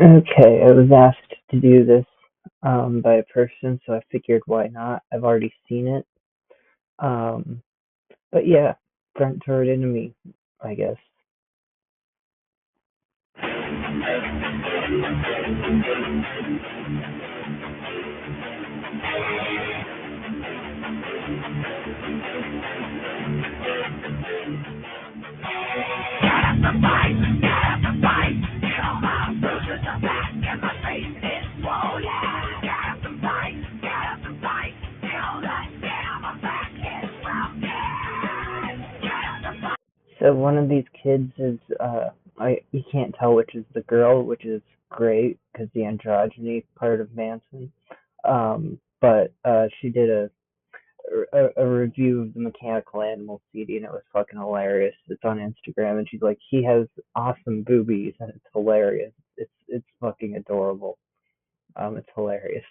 Okay, I was asked to do this by a person, so I figured why not? I've already seen it. Um, but yeah, Brent threw it into me, I guess. So one of these kids is I you can't tell which is the girl, which is great because the androgyny part of Manson. But she did a review of the Mechanical Animal CD, and it was fucking hilarious. It's on Instagram, and she's like, he has awesome boobies, and it's hilarious. It's fucking adorable. It's hilarious.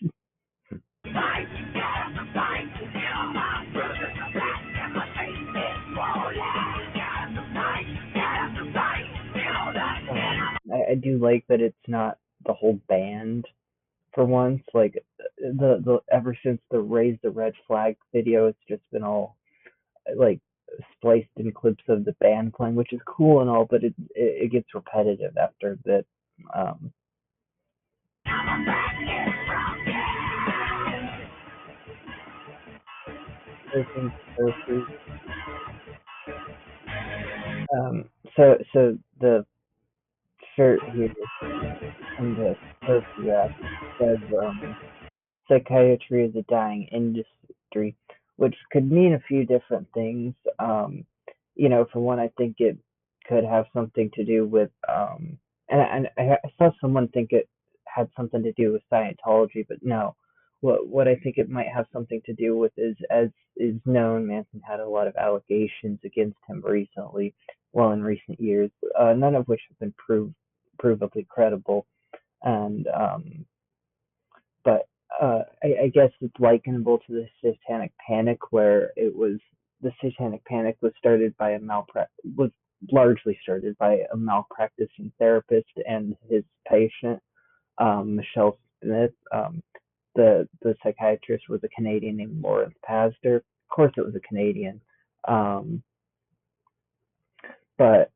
I do like that it's not the whole band for once. Like the ever since the Raise the Red Flag video, it's just been all like spliced in clips of the band playing, which is cool and all, but it gets repetitive after a bit. Um, Surfing Surfers. Um, so the shirt here in the photograph says psychiatry is a dying industry, which could mean a few different things. For one, I think it could have something to do with, and I saw someone think it had something to do with Scientology, but no. What I think it might have something to do with is, as is known, Manson had a lot of allegations against him recently, well, in recent years, none of which have been provably credible, and but I guess it's likenable to the Satanic Panic, where it was the Satanic Panic was largely started by a malpracticing therapist and his patient, Michelle Smith. The psychiatrist was a Canadian named Lawrence Pastor. Of course, it was a Canadian, um, but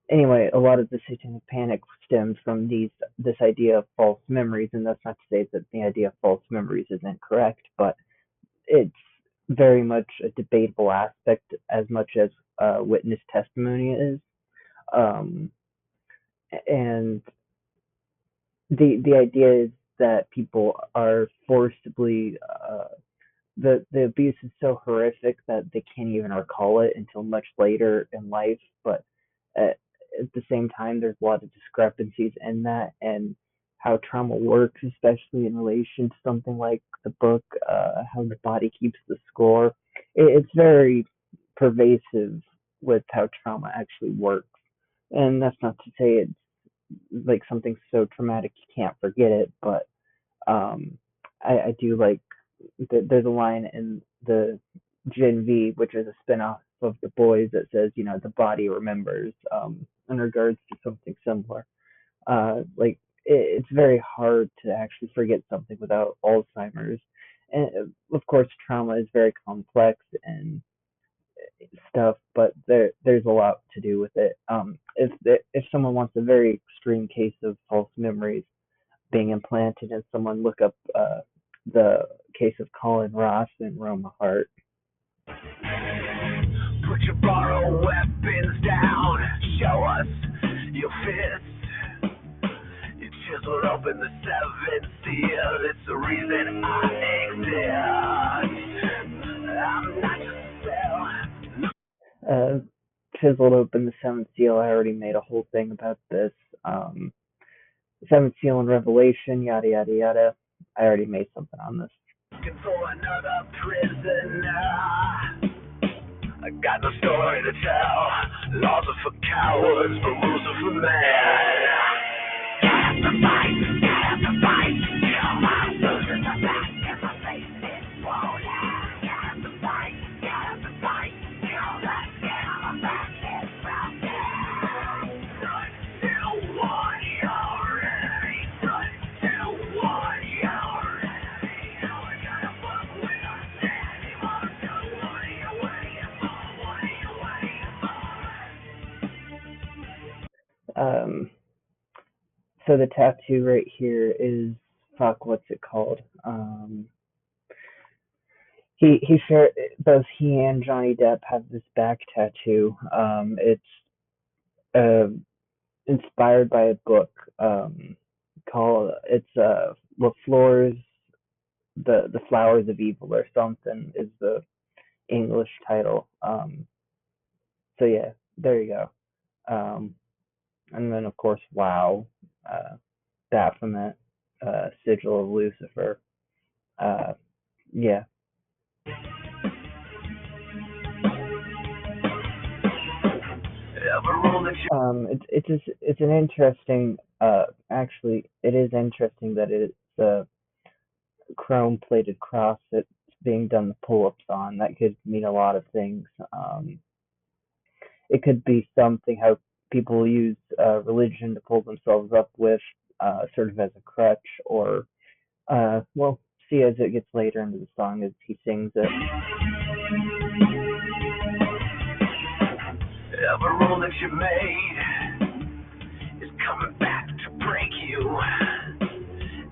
anyway, a lot of the Satanic Panic stems from this idea of false memories, and that's not to say that the idea of false memories is incorrect, but it's very much a debatable aspect as much as witness testimony is. Um, and the idea is that people are forcibly the abuse is so horrific that they can't even recall it until much later in life. But at the same time, there's a lot of discrepancies in that and how trauma works, especially in relation to something like the book, How the Body Keeps the Score. It's very pervasive with how trauma actually works. And that's not to say it's like something so traumatic you can't forget it, but um, I do like there's a line in the Gen V, which is a spinoff of The Boys, that says, the body remembers, in regards to something similar. Like it's very hard to actually forget something without Alzheimer's, and of course, trauma is very complex and stuff, but there's a lot to do with it. If someone wants a very extreme case of false memories being implanted in someone, look up the case of Colin Ross and Roma Hart. Put your borrowed weapons down. Show us your fists. You chiseled open the seventh seal. It's the reason I exist. I'm not just a cell. Chiseled open the seventh seal. I already made a whole thing about this. Seventh seal and Revelation, yada yada yada. I already made something on this. For another prisoner. I got no story to tell. Laws are for cowards, but rules are for men. Have to fight, have to fight. Kill my losers, I'm back in my face. It's swollen. Have to fight, have to fight. Kill that skin on my back. It's broken. Not still warrior. Um, so the tattoo right here is, fuck, what's it called? He shared, both he and Johnny Depp have this back tattoo. It's uh inspired by a book called, it's LaFleur's the Flowers of Evil or something is the English title. So yeah, there you go. And then of course, wow, uh, Baphomet, Sigil of Lucifer. Uh, yeah. It's an interesting. Actually, it is interesting that it's a chrome plated cross that's being done the pull ups on. That could mean a lot of things. It could be something how people use religion to pull themselves up with, sort of as a crutch, or well, see as it gets later into the song as he sings it. Every rule that you made is coming back to break you.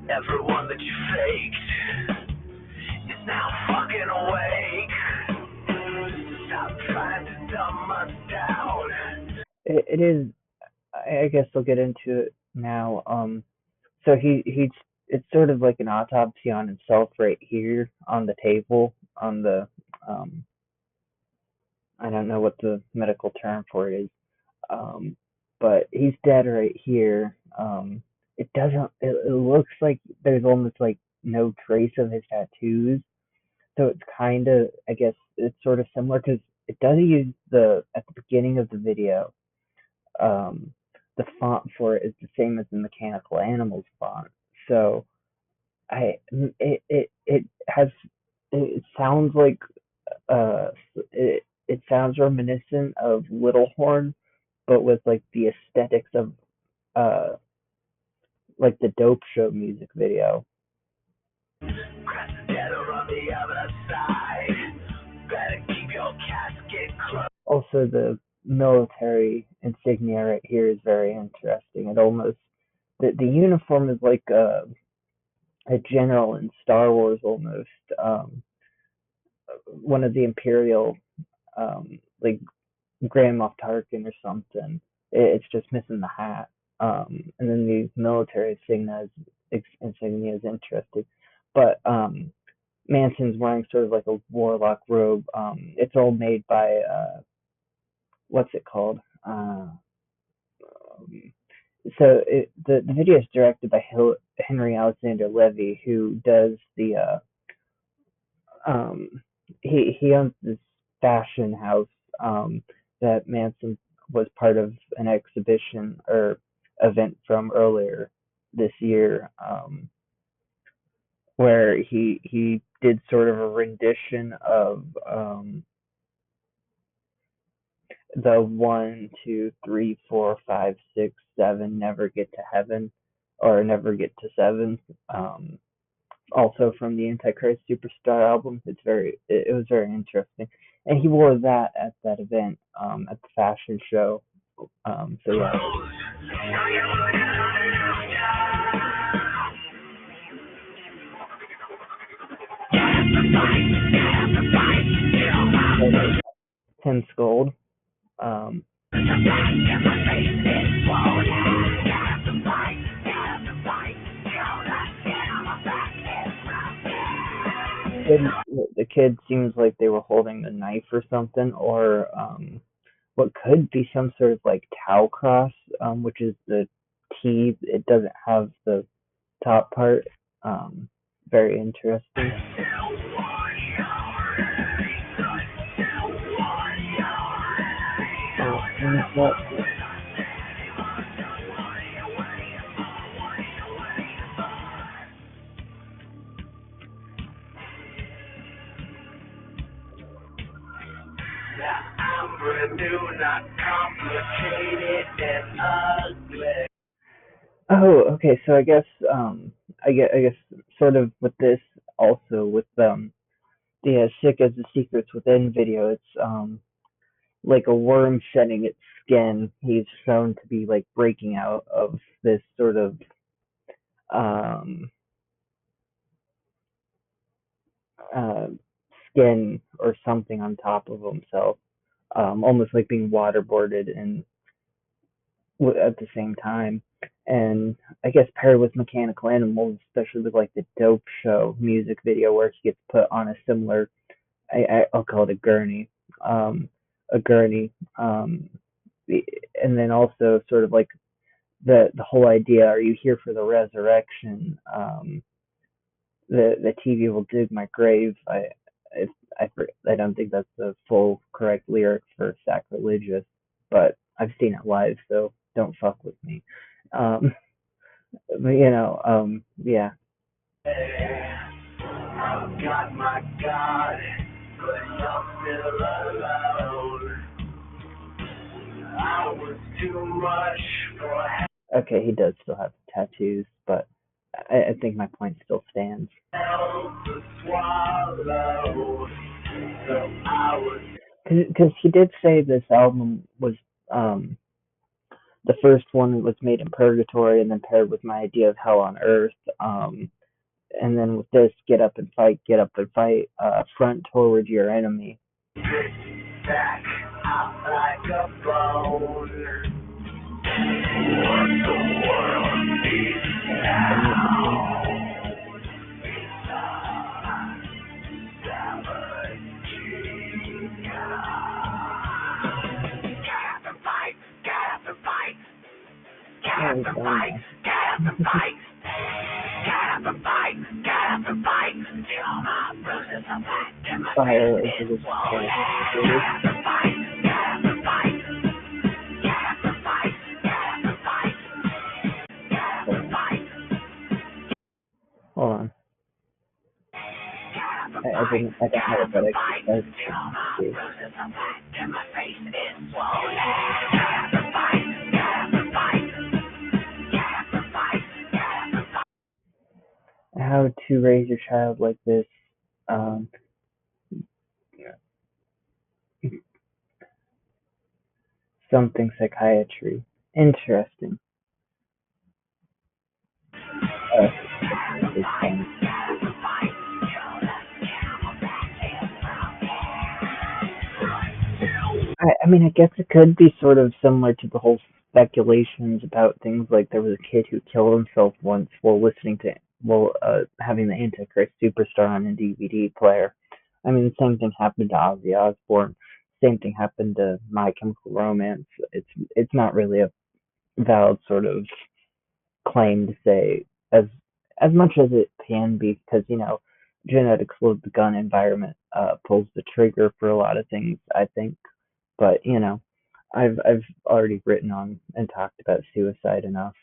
Everyone that you faked is now fucking awake. Stop trying to dumb us down. It is. I guess I'll get into it now. So he's it's sort of like an autopsy on himself right here on the table on the um I don't know what the medical term for it is. Um but he's dead right here. It doesn't it looks like there's almost like no trace of his tattoos. So it's kind of, I guess it's sort of similar because it does use the at the beginning of the video. Um the font for it is the same as the Mechanical Animals font. So I it has, it sounds like uh it sounds reminiscent of Little Horn, but with like the aesthetics of uh like the Dope Show music video. Crash the dead are on the other side. Better keep your casket closed. Also, the military insignia right here is very interesting. It almost, the uniform is like a general in Star Wars almost. One of the Imperial, like Grand Moff Tarkin or something. It's just missing the hat. And then the military insignia is interesting, but Manson's wearing sort of like a warlock robe. It's all made by what's it called? So the video is directed by Henry Alexander Levy, who does the um he owns this fashion house that Manson was part of an exhibition or event from earlier this year, where he did sort of a rendition of the 1, 2, 3, 4, 5, 6, 7 never get to heaven or never get to seven. Also from the Antichrist Superstar album. It was very interesting, and he wore that at that event, at the fashion show. So yeah. Tim Scold. Um, the kid seems like they were holding a knife or something, or what could be some sort of like Tau cross, which is the T. It doesn't have the top part. Very interesting. Not complicated and ugly. Oh, okay. So I guess sort of with this also with the Sick as the Secrets Within video. It's like a worm shedding its skin, he's shown to be like breaking out of this sort of um uh skin or something on top of himself, almost like being waterboarded and at the same time. And I guess paired with Mechanical Animals, especially with like the Dope Show music video where he gets put on a similar, I'll call it um, a gurney, and then also sort of like the whole idea: are you here for the resurrection? The TV will dig my grave. If I don't think that's the full correct lyric for Sacrilegious, but I've seen it live, so don't fuck with me. Um, but yeah. I've got my God, but you're still alone. I was too much for Okay, he does still have tattoos, but I think my point still stands. hell to swallow. So I was Because he did say this album was um the first one was made in Purgatory and then paired with my idea of Hell on Earth. And then with this, get up and fight, front toward your enemy. picked back out like a bone. What the world needs now is Oh, he's gone now. Fire is the Hold on. I don't know it, but I see. How to raise your child like this. Um, something psychiatry. Interesting. Uh, it's fun. I mean, I guess it could be sort of similar to the whole speculations about things like there was a kid who killed himself once while having the Antichrist Superstar on a DVD player. I mean, the same thing happened to Ozzy Osbourne. Same thing happened to My Chemical Romance. It's not really a valid sort of claim to say as much as it can be because genetics load the gun environment pulls the trigger for a lot of things, I think. But I've already written on and talked about suicide enough.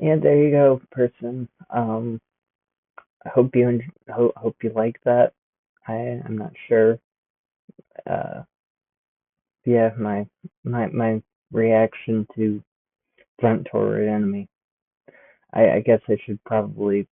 Yeah, there you go, person. I hope hope you like that. I'm not sure. Uh, yeah, my reaction to Front Toward Enemy. I guess I should probably